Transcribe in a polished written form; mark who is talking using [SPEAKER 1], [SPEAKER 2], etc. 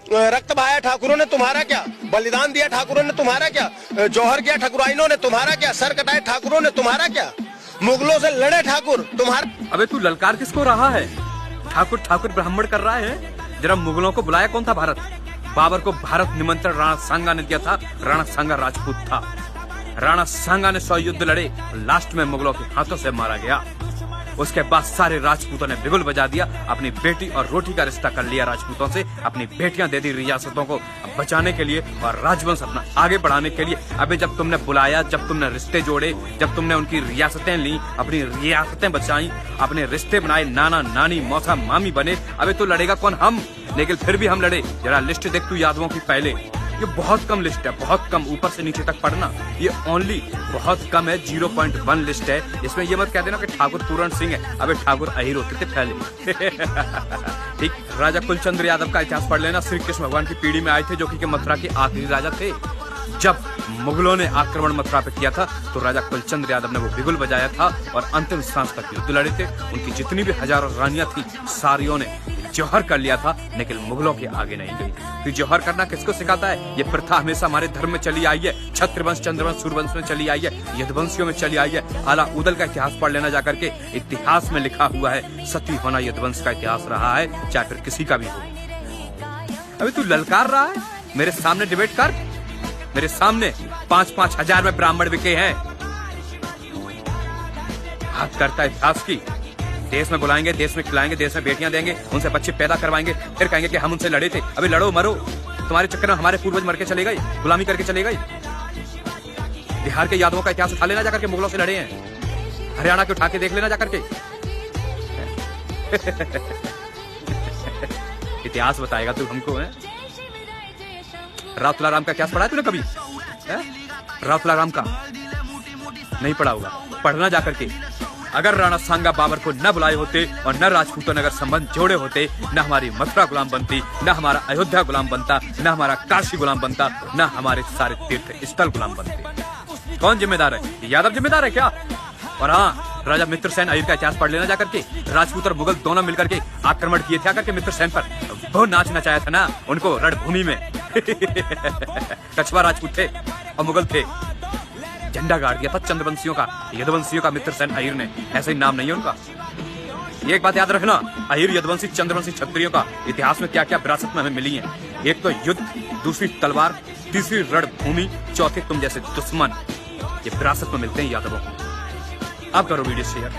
[SPEAKER 1] रक्त बहाया ठाकुरों ने तुम्हारा क्या, बलिदान दिया ठाकुरों ने तुम्हारा क्या, जौहर किया ठकुराइनों ने तुम्हारा क्या, सर कटाए ठाकुरों ने तुम्हारा क्या, मुगलों से लड़े ठाकुर तुम्हारा।
[SPEAKER 2] अबे तू ललकार किसको रहा है? ठाकुर ठाकुर ब्राह्मण कर रहा है। जरा मुगलों को बुलाया कौन था? भारत। बाबर को भारत निमंत्रण राणा सांगा ने दिया था। राणा सांगा राजपूत था। राणा सांगा ने 100 युद्ध लड़े, लास्ट में मुगलों के हाथों से मारा गया। उसके बाद सारे राजपूतों ने बिगुल बजा दिया, अपनी बेटी और रोटी का रिश्ता कर लिया राजपूतों से, अपनी बेटियां दे दी रियासतों को बचाने के लिए और राजवंश अपना आगे बढ़ाने के लिए। अबे जब तुमने बुलाया, जब तुमने रिश्ते जोड़े, जब तुमने उनकी रियासतें ली, अपनी रियासतें बचाई, अपने रिश्ते बनाए, नाना नानी मौसा मामी बने, अबे तो लड़ेगा कौन? हम। लेकिन फिर भी हम लड़े। जरा लिस्ट देख तू यादवों की पहले। ये बहुत कम लिस्ट है, बहुत कम, ऊपर से नीचे तक पढ़ना। ये ओनली बहुत कम है, 0.1 लिस्ट है। इसमें ये मत कह देना कि ठाकुर पूरण सिंह है। अबे ठाकुर अहीर होते थे पहले। ठीक। राजा कुलचंद्र यादव का इतिहास पढ़ लेना। श्री कृष्ण भगवान की पीढ़ी में आए थे, जो कि मथुरा के आखिरी राजा थे। जब मुगलों ने आक्रमण मथुरा पे किया था तो राजा कुलचंद्र यादव ने वो बिगुल बजाया था और अंतिम सांस तक युद्ध लड़े थे। उनकी जितनी भी हजारों रानियां थी, सारियों ने जौहर कर लिया था, लेकिन मुगलों के आगे नहीं गई। तो जौहर करना किसको सिखाता है? ये प्रथा हमेशा हमारे धर्म में चली आई है। छत्रवंश, चंद्रवंश, सूर्यवंश में चली आई है, यदुवंशियों में चली आई है। आला उदल का इतिहास पढ़ लेना जाकर के। इतिहास में लिखा हुआ है, सती होना यदुवंश का इतिहास रहा है, चाहे फिर किसी का भी हो। अभी तू ललकार रहा है? मेरे सामने डिबेट कर। मेरे सामने 5-5 हजार में ब्राह्मण बिके हैं। बात करता है इतिहास की। देश में बुलाएंगे, देश में खिलाएंगे, देश में बेटियां देंगे, उनसे बच्चे पैदा करवाएंगे, फिर कहेंगे कि हम उनसे लड़े थे। अभी लड़ो मरो। तुम्हारे चक्कर में हमारे पूर्वज मर के चले गए, गुलामी करके चले गए। बिहार के यादवों का इतिहास उठा लेना जाकर के, मुगलों से लड़े हैं। हरियाणा के उठा के देख लेना जाकर के। इतिहास बताएगा तू हमको है? राव तुलाराम का इतिहास पढ़ा है तूने कभी? राव तुलाराम का नहीं पढ़ा होगा, पढ़ना जाकर के। अगर राणा सांगा बाबर को न बुलाए होते और न राजपूतों ने अगर संबंध जोड़े होते, न हमारी मथुरा गुलाम बनती, न हमारा अयोध्या गुलाम बनता, न हमारा काशी गुलाम बनता, न हमारे सारे तीर्थ स्थल गुलाम बनते। कौन जिम्मेदार है? यादव जिम्मेदार है क्या? और हाँ, राजा मित्रसेन अय्यर का इतिहास पढ़ लेना जाकर के। राजपूत और मुगल दोनों मिलकर के आक्रमण किए थे आकर के मित्रसेन पर। वो नाच नचाया था ना उनको रणभूमि में। कछवा राजपूत थे और मुगल थे। झंडा गाड़ दिया था चंद्रवंशियों का, यदुवंशियों का मित्रसेन अय्यर ने। ऐसे ही नाम नहीं है उनका। एक बात याद रखना, अय्यर, यदुवंशी, चंद्रवंशी, क्षत्रियों का इतिहास में क्या क्या विरासत में हमें मिली है। एक तो युद्ध, दूसरी तलवार, तीसरी रणभूमि, चौथी तुम जैसे दुश्मन। ये विरासत में मिलते हैं यादवों को। अब करो वीडियो शेयर।